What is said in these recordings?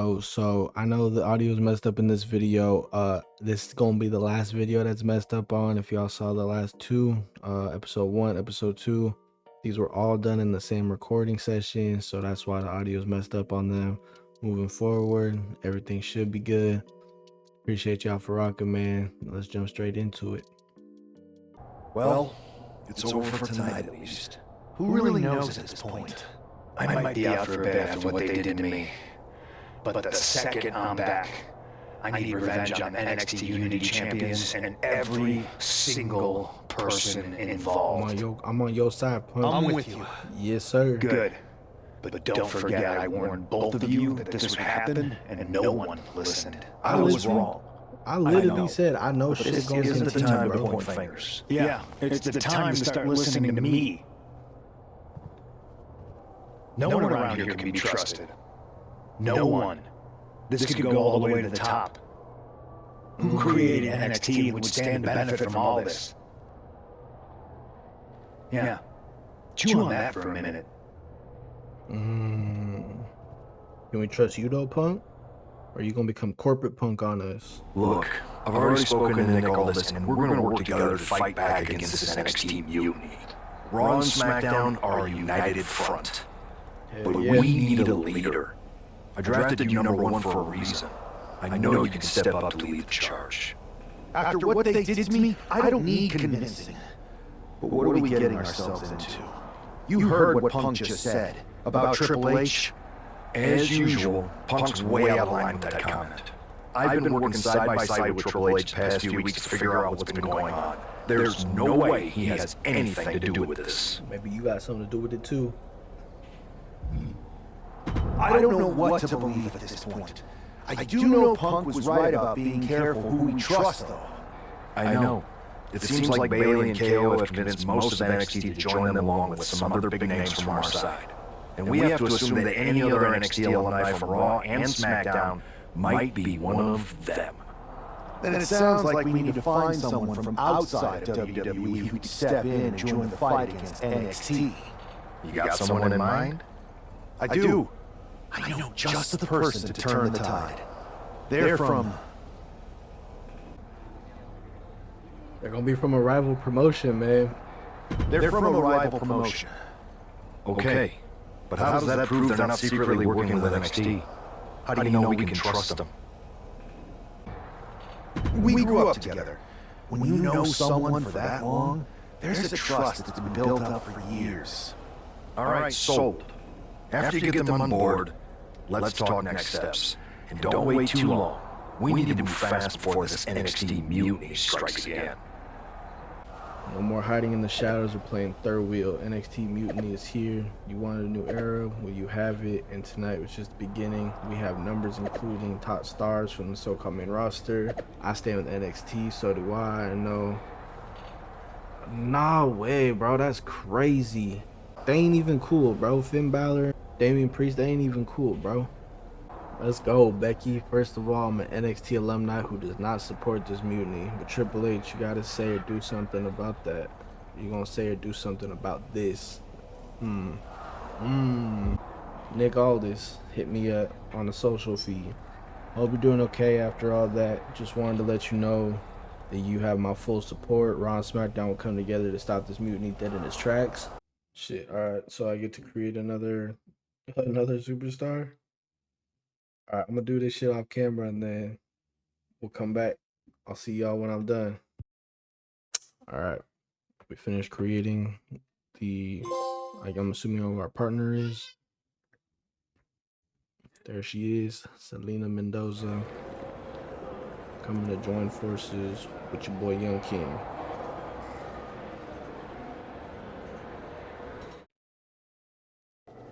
Yo, so I know the audio is messed up in this video. This is gonna be the last video that's messed up on. If y'all saw the last two, episode 1, episode 2, these were all done in the same recording session, so that's why the audio is messed up on them. Moving forward, everything should be good. Appreciate y'all for rocking, man. Let's jump straight into it. Well, it's over for tonight at least. Who really knows at this point? I might be out for a bit after what they did to me. But the second I'm back, I need revenge on NXT Unity Champions and every single person involved. I'm on your side, Punk. I'm with you. Yes, sir. Good. But don't forget I warned both of you that this would happen, and no one listened. I was wrong. I literally said I know shit this goes isn't into the time to bro. point fingers. Yeah, it's the time to start listening to me. No one around here can be trusted. No one. This could go all the way to the top. Who created NXT and would stand to benefit from all this? Yeah. Chew on that for a minute. Can we trust you though, Punk? Or are you gonna become corporate Punk on us? Look, I've already spoken to Nick all this, and we're gonna work together to fight back against this NXT mutiny. Raw and SmackDown are a united front. But we need a leader. I drafted you #1 for a reason. I know you can step up to lead the charge. After what they did to me, I don't need convincing. But what are we getting ourselves into? You heard what Punk just said about Triple H. As usual, Punk's way out of line with that comment. I've been working side by side with Triple H the past few weeks to figure out what's been going on. There's no way he has anything to do with this. Maybe you got something to do with it too. I don't know what to believe at this point. I do know Punk was right about being careful who we trust, though. I know. It seems like Bayley and KO have convinced most of NXT to join them along with some other big names from our side. And we have to assume that any other NXT alumni from Raw and SmackDown might be one of them. Then it sounds like we need to find someone from outside of WWE who could step in and join the fight against NXT. You got someone in mind? I do. I know just the person to turn the tide. They're from... They're gonna be from a rival promotion, man. They're from a rival promotion. Okay. But how does that prove they're not secretly working with NXT? How do you know we can trust them? We grew up together. When you know someone for that long, there's a trust that's been built up for years. All right, sold. After you get them on board, let's talk next steps. And don't wait too long. We need to move fast before this NXT mutiny strikes again. No more hiding in the shadows or playing third wheel. NXT Mutiny is here. You wanted a new era, well you have it, and tonight was just the beginning. We have numbers including top stars from the so-called main roster. I stay with NXT, so do I know. Nah way, bro, that's crazy. They ain't even cool, bro. Finn Balor, Damian Priest, they ain't even cool, bro. Let's go, Becky. First of all, I'm an NXT alumni who does not support this mutiny. But Triple H, you gotta say or do something about that. You gonna say or do something about this. Nick Aldis, hit me up on the social feed. Hope you're doing okay after all that. Just wanted to let you know that you have my full support. Raw and SmackDown will come together to stop this mutiny dead in its tracks. Shit, alright, so I get to create another superstar? Alright, I'm gonna do this shit off camera and then we'll come back. I'll see y'all when I'm done. Alright, we finished creating the, I'm assuming who our partner is. There she is, Selena Mendoza. Coming to join forces with your boy Young King.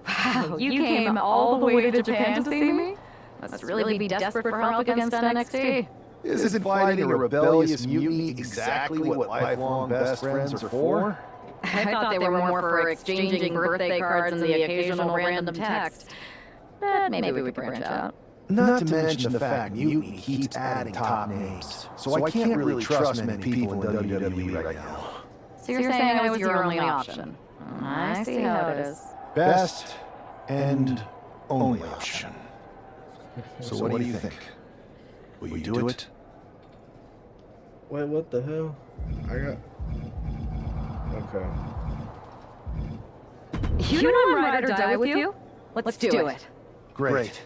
Wow, you came all the way to Japan to see me? Must really be desperate for help against NXT. Isn't fighting a rebellious mutiny exactly what lifelong best friends are for? I thought they were more for exchanging birthday cards and the occasional random text. But maybe we could branch out. Not to mention the fact Mutiny keeps adding top names, so I can't really trust many people in WWE right now. So you're saying I was your only option? I see how it is. Best and only option. So what do you think? Will you do it? Wait, what the hell? I got... Okay. You know I'm ride or die with you? Let's do it. Great.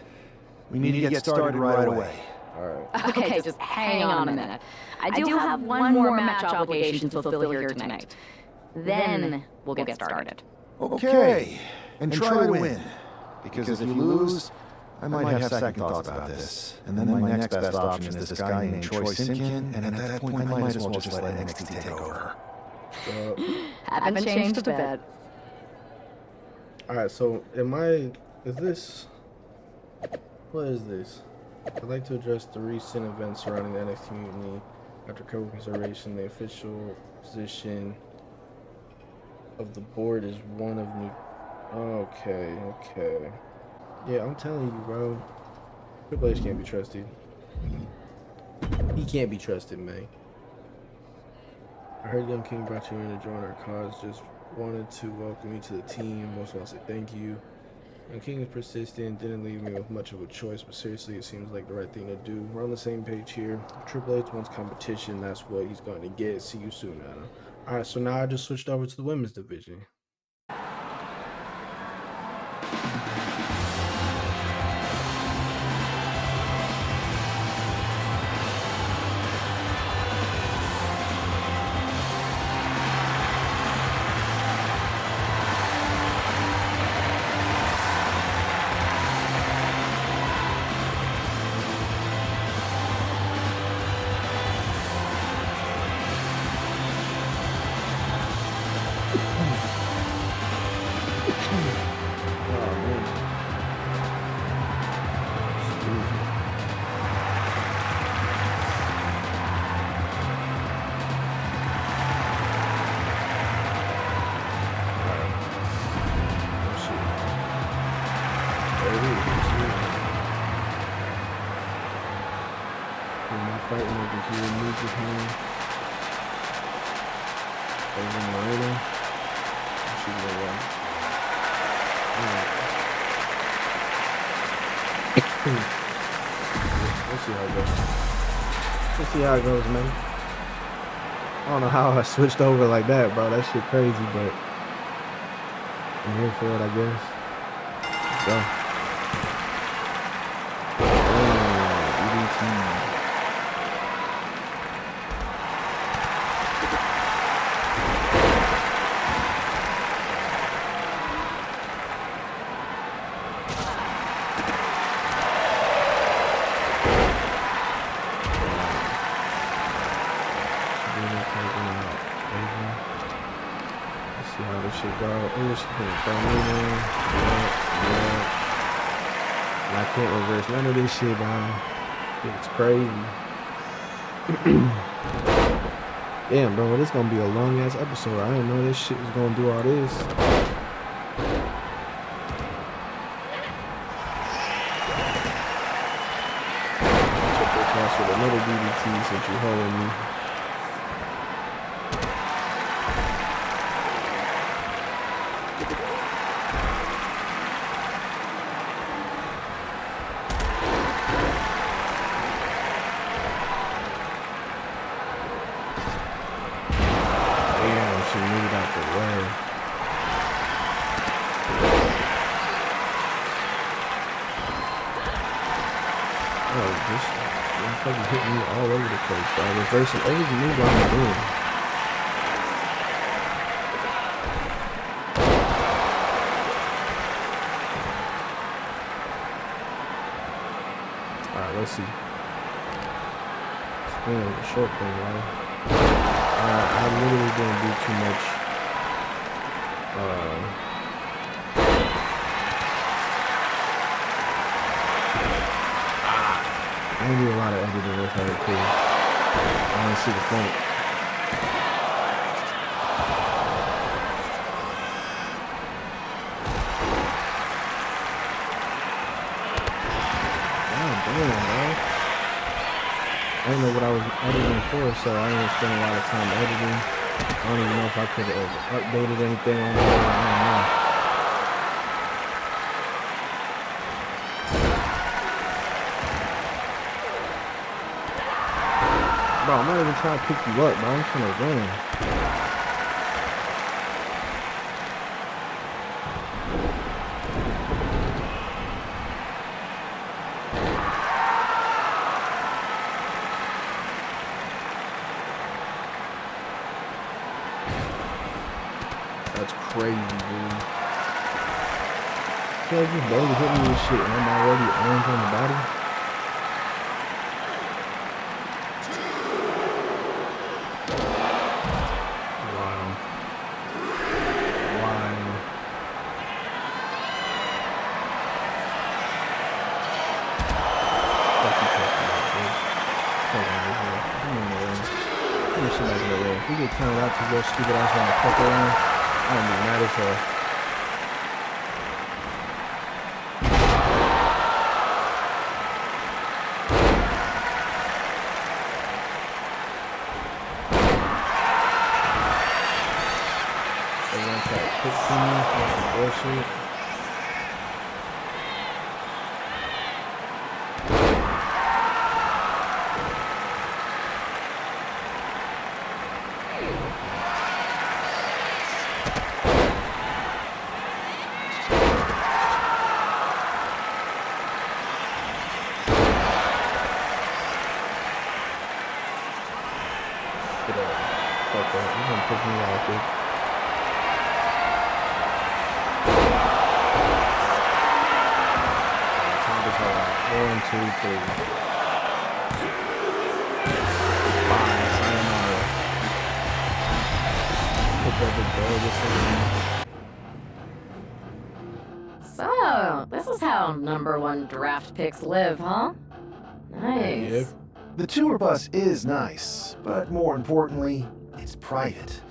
We need to get started right away. Alright. Okay, just hang on a minute. I do have one more match obligation to fulfill here tonight. Then we'll get started. Okay. And try to win. Because if you lose, I might have second thoughts about this. And then my next best option is this guy named Troy Simkin, and at that point I might as well just let NXT take over. Haven't changed a bit. Alright, so is this... What is this? I'd like to address the recent events surrounding the NXT mutiny. After careful consideration, the official position of the board is one of new... Okay. Yeah, I'm telling you, bro. Triple H can't be trusted. He can't be trusted, man. I heard Young King brought you in to join our cause. Just wanted to welcome you to the team. Most want to say thank you. Young King is persistent, didn't leave me with much of a choice, but seriously, it seems like the right thing to do. We're on the same page here. Triple H wants competition. That's what he's going to get. See you soon, Adam. All right, so now I just switched over to the women's division. Fighting over here in New Japan. Over in Marina. Should go well. Alright. We'll see how it goes. Let's see how it goes, man. I don't know how I switched over like that, bro. That shit crazy, but I'm here for it, I guess. Let's go. EDT. I can't reverse none of this shit, man. It's crazy. Damn, bro, this gonna be a long ass episode. I didn't know this shit was gonna do all this. Check the class with another DDT since you holding me. Fucking hitting me all over the place, bro. Reversing every move I'm doing. Alright, let's see. It's been a short thing, right? I literally didn't do too much. I didn't do a lot of editing with her too. I don't see the point. God damn, bro. I didn't know what I was editing for, so I didn't spend a lot of time editing. I don't even know if I could have updated anything on there. I don't know. Bro, I'm not even trying to pick you up, bro. I'm trying to run. That's crazy, dude. I feel like you barely hit me with shit and I'm already orange on the body. Wow. Wow. Fuck you talking about, dude. Fuck out of here. Give me in the ring. Give me shit like in the ring. If we get counted out to your stupid ass on the fuck around, I don't be mad as hell. Everyone try to pick me, that's some bullshit. Get up. Fuck that. You're gonna piss me off, bitch. Time is hard. 1, 2, 3. Bye. Sayonara. Pick up the ball this second. So, this is how #1 draft picks live, huh? Nice. Yep. The tour bus is nice, but more importantly, it's private.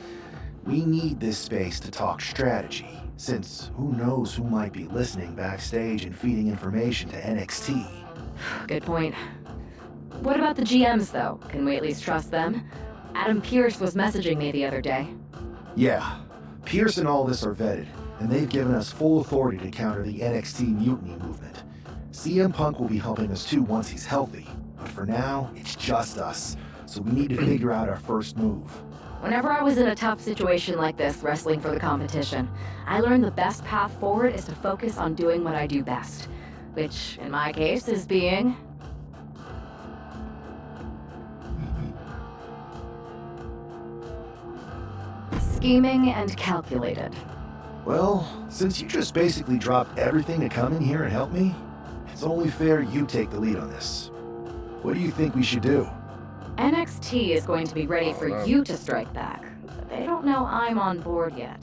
We need this space to talk strategy, since who knows who might be listening backstage and feeding information to NXT. Good point. What about the GMs, though? Can we at least trust them? Adam Pearce was messaging me the other day. Yeah, Pierce and all this are vetted, and they've given us full authority to counter the NXT mutiny movement. CM Punk will be helping us too once he's healthy, but for now, it's just us, so we need to figure out our first move. Whenever I was in a tough situation like this, wrestling for the competition, I learned the best path forward is to focus on doing what I do best. Which, in my case, is being... scheming and calculated. Well, since you just basically dropped everything to come in here and help me, it's only fair you take the lead on this. What do you think we should do? NXT is going to be ready for you to strike back, but they don't know I'm on board yet.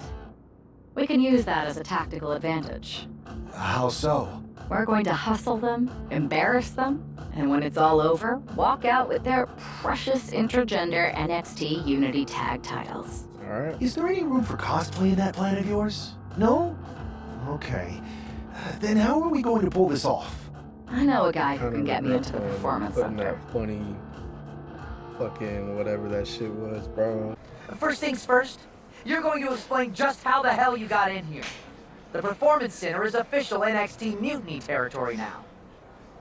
We can use that as a tactical advantage. How so? We're going to hustle them, embarrass them, and when it's all over, walk out with their precious intergender NXT Unity Tag titles. Alright. Is there any room for cosplay in that plan of yours? No? Okay. Then how are we going to pull this off? I know a guy who can get me into the performance putting center. that funny fucking whatever that shit was, bro. First things first, you're going to explain just how the hell you got in here. The Performance Center is official NXT Mutiny territory now.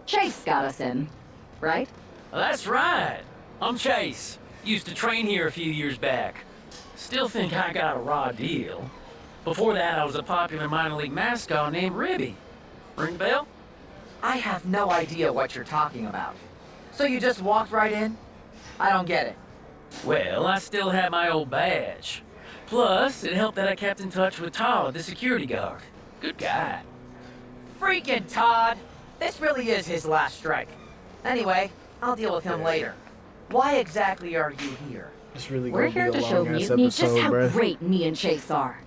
Chase got us in, right? That's right. I'm Chase. Used to train here a few years back. Still think I got a raw deal. Before that, I was a popular minor league mascot named Ribby. Ring a bell? I have no idea what you're talking about. So you just walked right in? I don't get it. Well, I still had my old badge. Plus, it helped that I kept in touch with Todd, the security guard. Good guy. Freaking Todd! This really is his last strike. Anyway, I'll deal with him later. Why exactly are you here? It's really We're gonna here be to a show long ass Mutiny just episode, how bruh. great me and Chase are.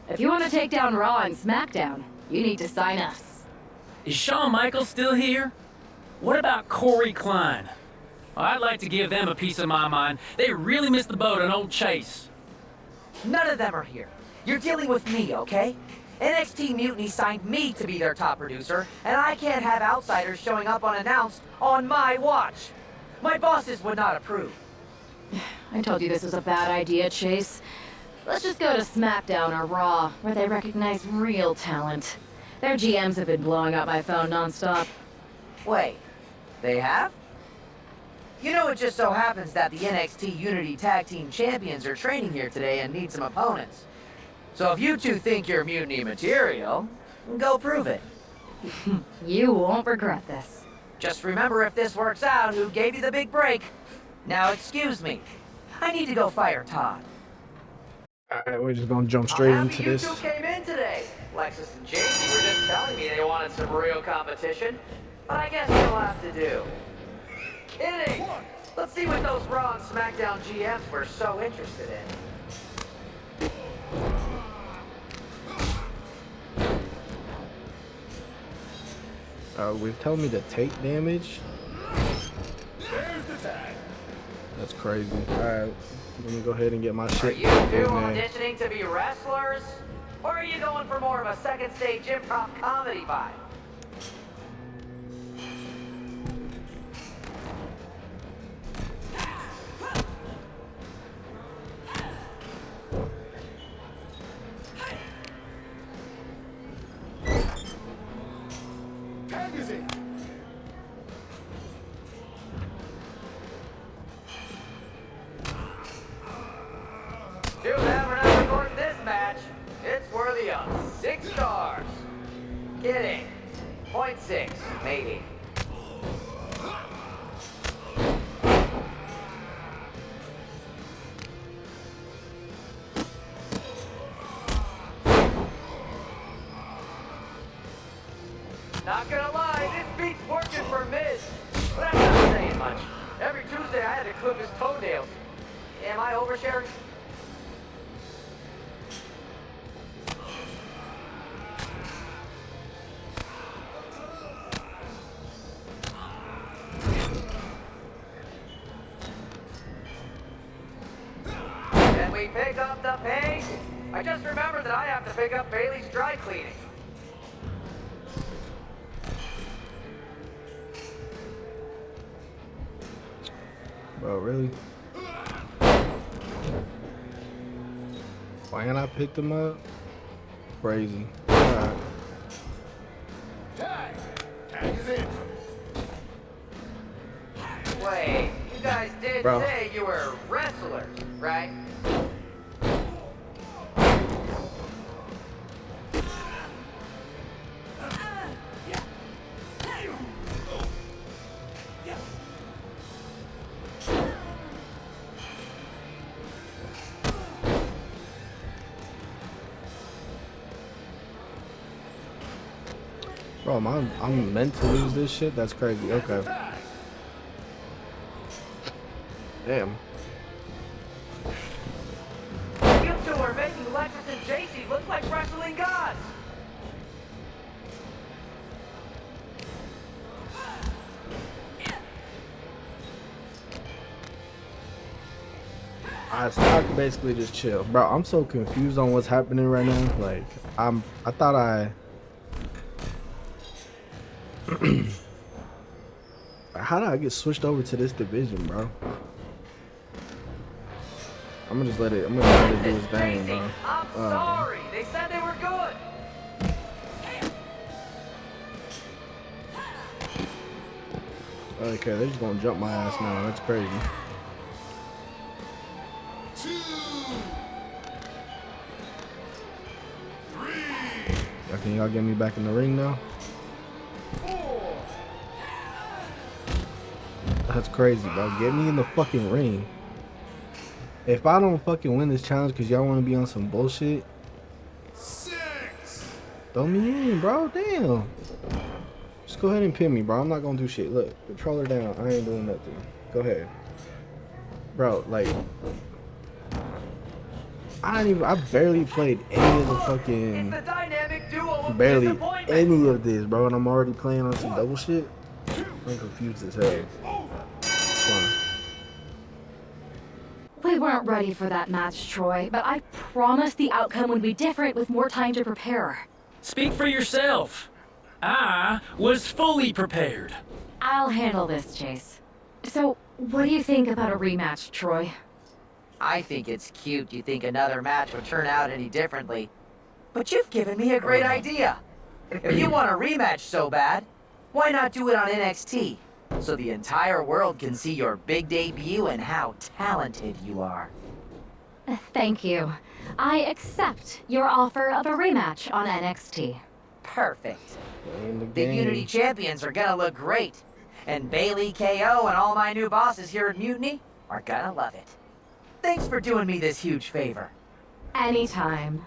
If you want to take down Raw and SmackDown, you need to sign us. Is Shawn Michaels still here? What about Corey Klein? Well, I'd like to give them a piece of my mind. They really missed the boat on old Chase. None of them are here. You're dealing with me, okay? NXT Mutiny signed me to be their top producer, and I can't have outsiders showing up unannounced on my watch. My bosses would not approve. I told you this was a bad idea, Chase. Let's just go to SmackDown or Raw, where they recognize real talent. Their GMs have been blowing up my phone nonstop. Wait, they have? You know, it just so happens that the NXT Unity Tag Team Champions are training here today and need some opponents. So if you two think you're Mutiny material, go prove it. You won't regret this. Just remember, if this works out, who gave you the big break. Now excuse me. I need to go fire Todd. Alright, we're just gonna jump straight I'm into happy this. you two came in today. Lexus and JC were just telling me they wanted some real competition, but I guess you'll have to do. Kidding! Let's see what those Raw and SmackDown GMs were so interested in. We're telling me to take damage. That's crazy. Alright, let me go ahead and get my Are shit. you two auditioning to be wrestlers? Or are you going for more of a second stage improv comedy vibe? Too bad we're not recording this match. It's worthy of 6 stars. Kidding. 0.6, maybe. Not gonna lie, this beat's working for Miz. But that's not saying much. Every Tuesday I had to clip his toenails. Am I oversharing? Can we pick up the pace? I just remembered that I have to pick up Bailey's dry cleaning. Bro, really? Why ain't I picked him up? Crazy. Alright. Wait, you guys did Bro. say you were wrestlers, right? Bro, I'm meant to lose this shit? That's crazy. Okay. Damn. You two are making Lexus and JC look like wrestling gods. I can basically just chill. Bro, I'm so confused on what's happening right now. Like, I thought how did I get switched over to this division, bro? I'm gonna let it do its thing, bro. I'm sorry. They said they were good. Okay, they're just gonna jump my ass now. That's crazy. Can y'all get me back in the ring now? That's crazy, bro. Get me in the fucking ring. If I don't fucking win this challenge because y'all want to be on some bullshit, throw me in, bro. Damn. Just go ahead and pin me, bro. I'm not gonna do shit. Look, controller down. I ain't doing nothing. Go ahead, bro. Like, I barely played any of the fucking, It's the dynamic duo of barely disappointment. any of this, bro. And I'm already playing on some double shit. I'm confused as hell. Fine. We weren't ready for that match, Troy, but I promised the outcome would be different with more time to prepare. Speak for yourself. I was fully prepared. I'll handle this, Chase. So, what do you think about a rematch, Troy? I think it's cute you think another match would turn out any differently. But you've given me a great idea. If you want a rematch so bad, why not do it on NXT? so the entire world can see your big debut and how talented you are. Thank you. I accept your offer of a rematch on NXT. Perfect. Playing the The game. Unity champions are gonna look great. And Bailey, KO, and all my new bosses here at Mutiny are gonna love it. Thanks for doing me this huge favor. Anytime.